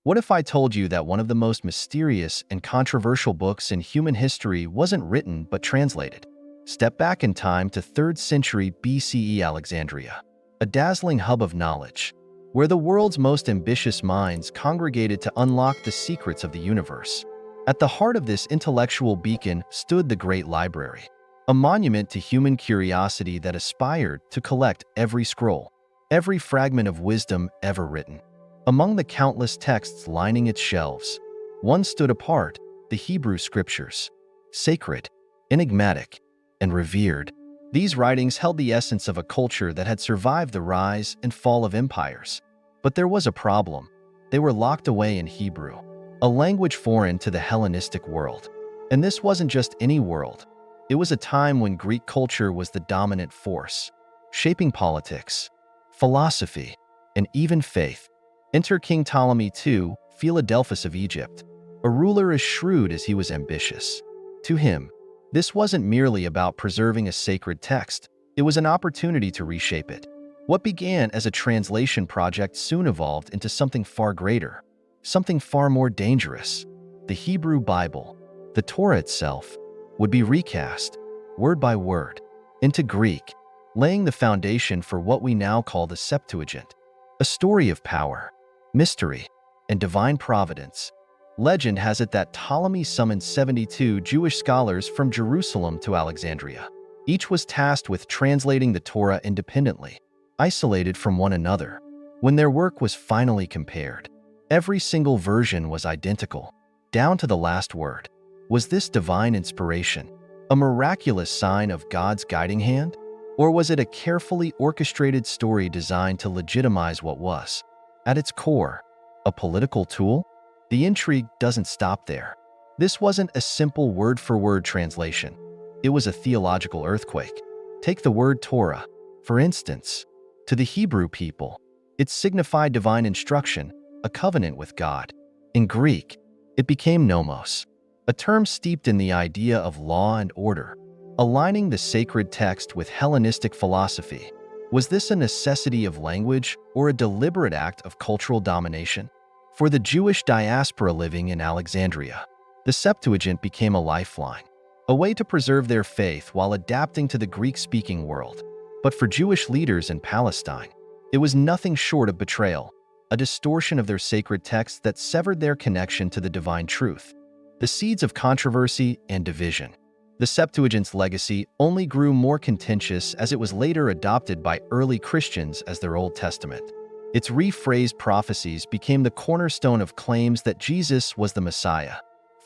What if I told you that one of the most mysterious and controversial books in human history wasn't written but translated? Step back in time to 3rd century BCE Alexandria, a dazzling hub of knowledge, where the world's most ambitious minds congregated to unlock the secrets of the universe. At the heart of this intellectual beacon stood the Great Library, a monument to human curiosity that aspired to collect every scroll, every fragment of wisdom ever written. Among the countless texts lining its shelves, one stood apart: the Hebrew Scriptures. Sacred, enigmatic, and revered, these writings held the essence of a culture that had survived the rise and fall of empires. But there was a problem. They were locked away in Hebrew, a language foreign to the Hellenistic world. And this wasn't just any world. It was a time when Greek culture was the dominant force, shaping politics, philosophy, and even faith. Enter King Ptolemy II, Philadelphus of Egypt, a ruler as shrewd as he was ambitious. To him, this wasn't merely about preserving a sacred text, it was an opportunity to reshape it. What began as a translation project soon evolved into something far greater, something far more dangerous. The Hebrew Bible, the Torah itself, would be recast, word by word, into Greek, laying the foundation for what we now call the Septuagint, a story of power, mystery, and divine providence. Legend has it that Ptolemy summoned 72 Jewish scholars from Jerusalem to Alexandria. Each was tasked with translating the Torah independently, isolated from one another. When their work was finally compared, every single version was identical, down to the last word. Was this divine inspiration, a miraculous sign of God's guiding hand? Or was it a carefully orchestrated story designed to legitimize what was, at its core, a political tool? The intrigue doesn't stop there. This wasn't a simple word-for-word translation. It was a theological earthquake. Take the word Torah, for instance. To the Hebrew people, it signified divine instruction, a covenant with God. In Greek, it became nomos, a term steeped in the idea of law and order, aligning the sacred text with Hellenistic philosophy. Was this a necessity of language or a deliberate act of cultural domination? For the Jewish diaspora living in Alexandria, the Septuagint became a lifeline, a way to preserve their faith while adapting to the Greek-speaking world. But for Jewish leaders in Palestine, it was nothing short of betrayal, a distortion of their sacred text that severed their connection to the divine truth. The seeds of controversy and division. The Septuagint's legacy only grew more contentious as it was later adopted by early Christians as their Old Testament. Its rephrased prophecies became the cornerstone of claims that Jesus was the Messiah,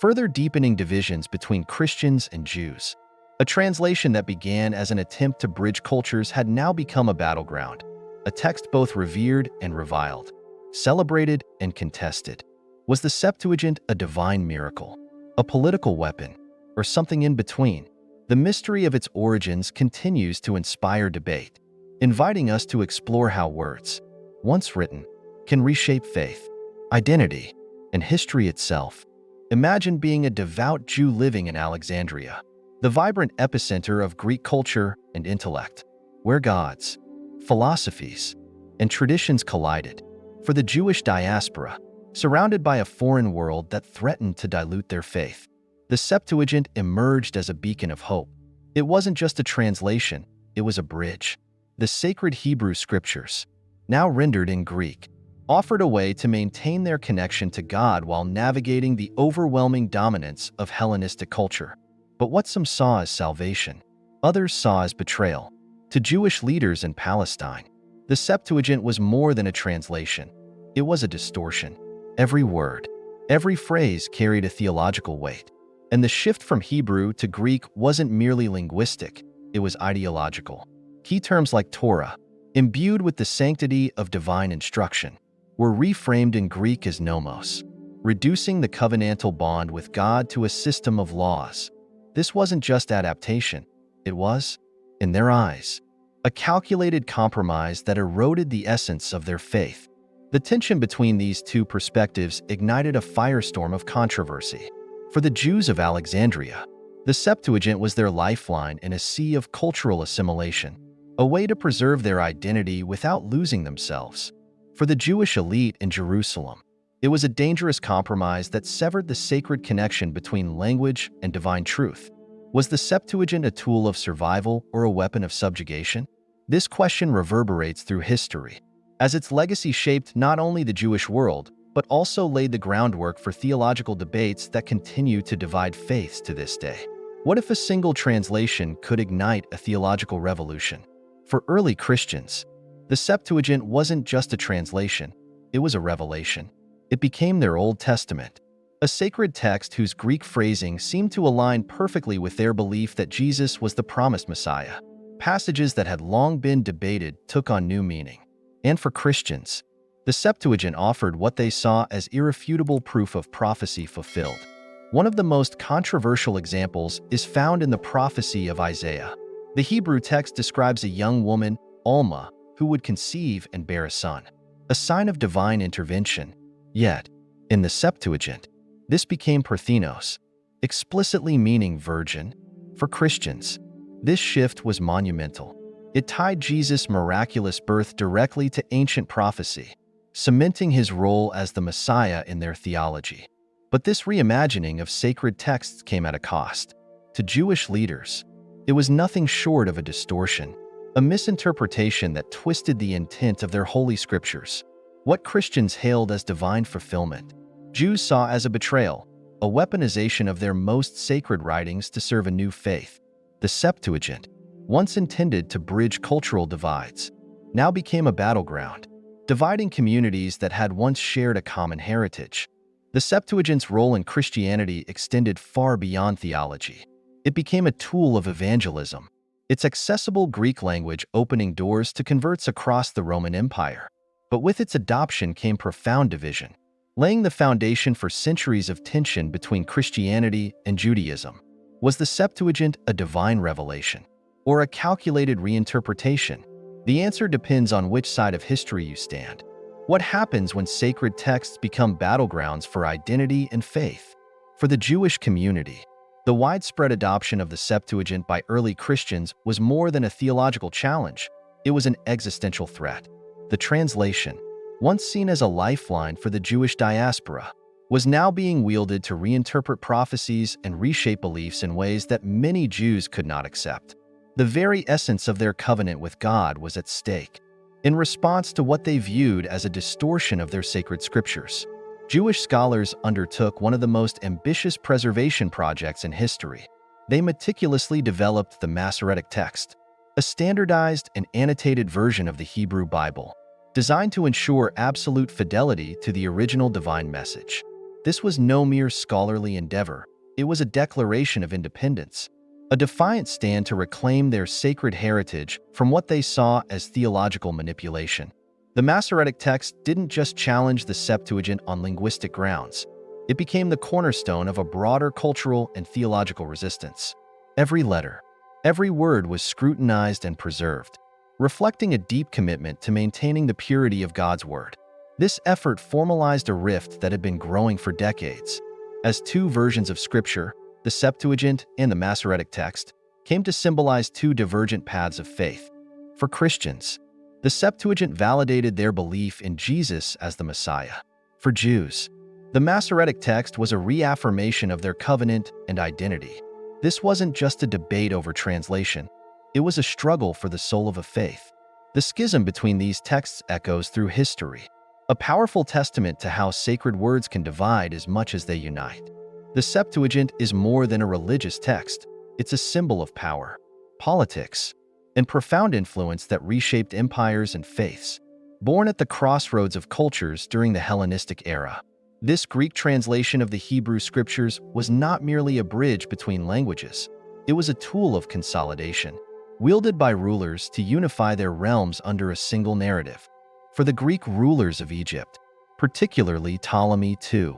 further deepening divisions between Christians and Jews. A translation that began as an attempt to bridge cultures had now become a battleground, a text both revered and reviled, celebrated and contested. Was the Septuagint a divine miracle, a political weapon, or something in between? The mystery of its origins continues to inspire debate, inviting us to explore how words, once written, can reshape faith, identity, and history itself. Imagine being a devout Jew living in Alexandria, the vibrant epicenter of Greek culture and intellect, where gods, philosophies, and traditions collided. For the Jewish diaspora, surrounded by a foreign world that threatened to dilute their faith, the Septuagint emerged as a beacon of hope. It wasn't just a translation, it was a bridge. The sacred Hebrew Scriptures, now rendered in Greek, offered a way to maintain their connection to God while navigating the overwhelming dominance of Hellenistic culture. But what some saw as salvation, others saw as betrayal. To Jewish leaders in Palestine, the Septuagint was more than a translation. It was a distortion. Every word, every phrase carried a theological weight. And the shift from Hebrew to Greek wasn't merely linguistic, it was ideological. Key terms like Torah, imbued with the sanctity of divine instruction, were reframed in Greek as nomos, reducing the covenantal bond with God to a system of laws. This wasn't just adaptation, it was, in their eyes, a calculated compromise that eroded the essence of their faith. The tension between these two perspectives ignited a firestorm of controversy. For the Jews of Alexandria, the Septuagint was their lifeline in a sea of cultural assimilation, a way to preserve their identity without losing themselves. For the Jewish elite in Jerusalem, It was a dangerous compromise that severed the sacred connection between language and divine truth. Was the Septuagint a tool of survival or a weapon of subjugation? This question reverberates through history, as its legacy shaped not only the Jewish world, but also laid the groundwork for theological debates that continue to divide faiths to this day. What if a single translation could ignite a theological revolution? For early Christians, the Septuagint wasn't just a translation, it was a revelation. It became their Old Testament, a sacred text whose Greek phrasing seemed to align perfectly with their belief that Jesus was the promised Messiah. Passages that had long been debated took on new meaning. And for Christians, the Septuagint offered what they saw as irrefutable proof of prophecy fulfilled. One of the most controversial examples is found in the prophecy of Isaiah. The Hebrew text describes a young woman, Alma, who would conceive and bear a son, a sign of divine intervention. Yet, in the Septuagint, this became Parthenos, explicitly meaning virgin. For Christians, this shift was monumental. It tied Jesus' miraculous birth directly to ancient prophecy, cementing his role as the Messiah in their theology. But this reimagining of sacred texts came at a cost. To Jewish leaders, it was nothing short of a distortion, a misinterpretation that twisted the intent of their holy scriptures. What Christians hailed as divine fulfillment, Jews saw as a betrayal, a weaponization of their most sacred writings to serve a new faith. The Septuagint, once intended to bridge cultural divides, now became a battleground, dividing communities that had once shared a common heritage. The Septuagint's role in Christianity extended far beyond theology. It became a tool of evangelism, its accessible Greek language opening doors to converts across the Roman Empire. But with its adoption came profound division, laying the foundation for centuries of tension between Christianity and Judaism. Was the Septuagint a divine revelation, or a calculated reinterpretation? The answer depends on which side of history you stand. What happens when sacred texts become battlegrounds for identity and faith? For the Jewish community, the widespread adoption of the Septuagint by early Christians was more than a theological challenge. It was an existential threat. The translation, once seen as a lifeline for the Jewish diaspora, was now being wielded to reinterpret prophecies and reshape beliefs in ways that many Jews could not accept. The very essence of their covenant with God was at stake. In response to what they viewed as a distortion of their sacred scriptures, Jewish scholars undertook one of the most ambitious preservation projects in history. They meticulously developed the Masoretic text, a standardized and annotated version of the Hebrew Bible, designed to ensure absolute fidelity to the original divine message. This was no mere scholarly endeavor. It was a declaration of independence, a defiant stand to reclaim their sacred heritage from what they saw as theological manipulation. The Masoretic text didn't just challenge the Septuagint on linguistic grounds. It became the cornerstone of a broader cultural and theological resistance. Every letter, every word was scrutinized and preserved, reflecting a deep commitment to maintaining the purity of God's word. This effort formalized a rift that had been growing for decades, as two versions of Scripture, the Septuagint and the Masoretic text, came to symbolize two divergent paths of faith. For Christians, the Septuagint validated their belief in Jesus as the Messiah. For Jews, the Masoretic text was a reaffirmation of their covenant and identity. This wasn't just a debate over translation. It was a struggle for the soul of a faith. The schism between these texts echoes through history, a powerful testament to how sacred words can divide as much as they unite. The Septuagint is more than a religious text. It's a symbol of power, politics, and profound influence that reshaped empires and faiths. Born at the crossroads of cultures during the Hellenistic era, this Greek translation of the Hebrew Scriptures was not merely a bridge between languages. It was a tool of consolidation, wielded by rulers to unify their realms under a single narrative. For the Greek rulers of Egypt, particularly Ptolemy II,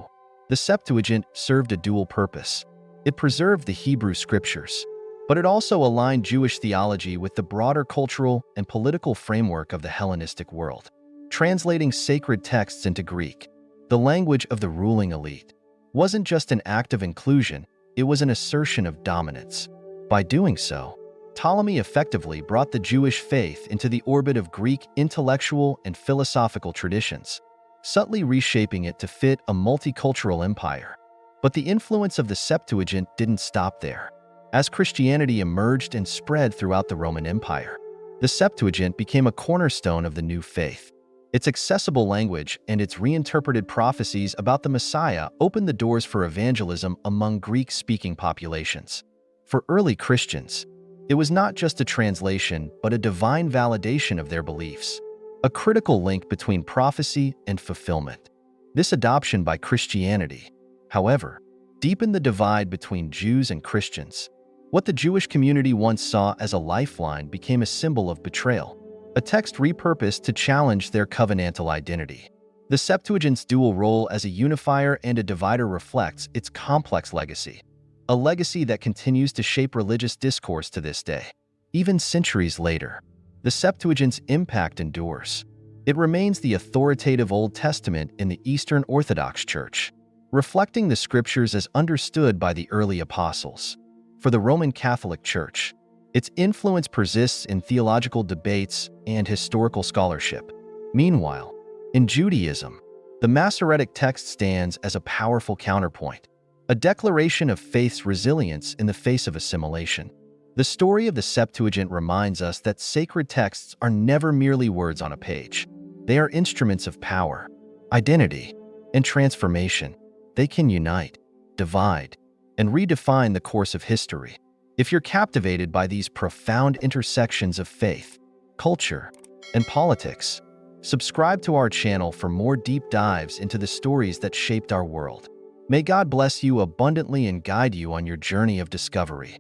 the Septuagint served a dual purpose. It preserved the Hebrew Scriptures, but it also aligned Jewish theology with the broader cultural and political framework of the Hellenistic world. Translating sacred texts into Greek, the language of the ruling elite, wasn't just an act of inclusion, it was an assertion of dominance. By doing so, Ptolemy effectively brought the Jewish faith into the orbit of Greek intellectual and philosophical traditions. subtly reshaping it to fit a multicultural empire. But the influence of the Septuagint didn't stop there. As Christianity emerged and spread throughout the Roman Empire, the Septuagint became a cornerstone of the new faith. Its accessible language and its reinterpreted prophecies about the Messiah opened the doors for evangelism among Greek-speaking populations. For early Christians, it was not just a translation, but a divine validation of their beliefs, a critical link between prophecy and fulfillment. This adoption by Christianity, however, deepened the divide between Jews and Christians. What the Jewish community once saw as a lifeline became a symbol of betrayal, a text repurposed to challenge their covenantal identity. The Septuagint's dual role as a unifier and a divider reflects its complex legacy, a legacy that continues to shape religious discourse to this day. Even centuries later, the Septuagint's impact endures. It remains the authoritative Old Testament in the Eastern Orthodox Church, reflecting the scriptures as understood by the early apostles. For the Roman Catholic Church, its influence persists in theological debates and historical scholarship. Meanwhile, in Judaism, the Masoretic text stands as a powerful counterpoint, a declaration of faith's resilience in the face of assimilation. The story of the Septuagint reminds us that sacred texts are never merely words on a page. They are instruments of power, identity, and transformation. They can unite, divide, and redefine the course of history. If you're captivated by these profound intersections of faith, culture, and politics, subscribe to our channel for more deep dives into the stories that shaped our world. May God bless you abundantly and guide you on your journey of discovery.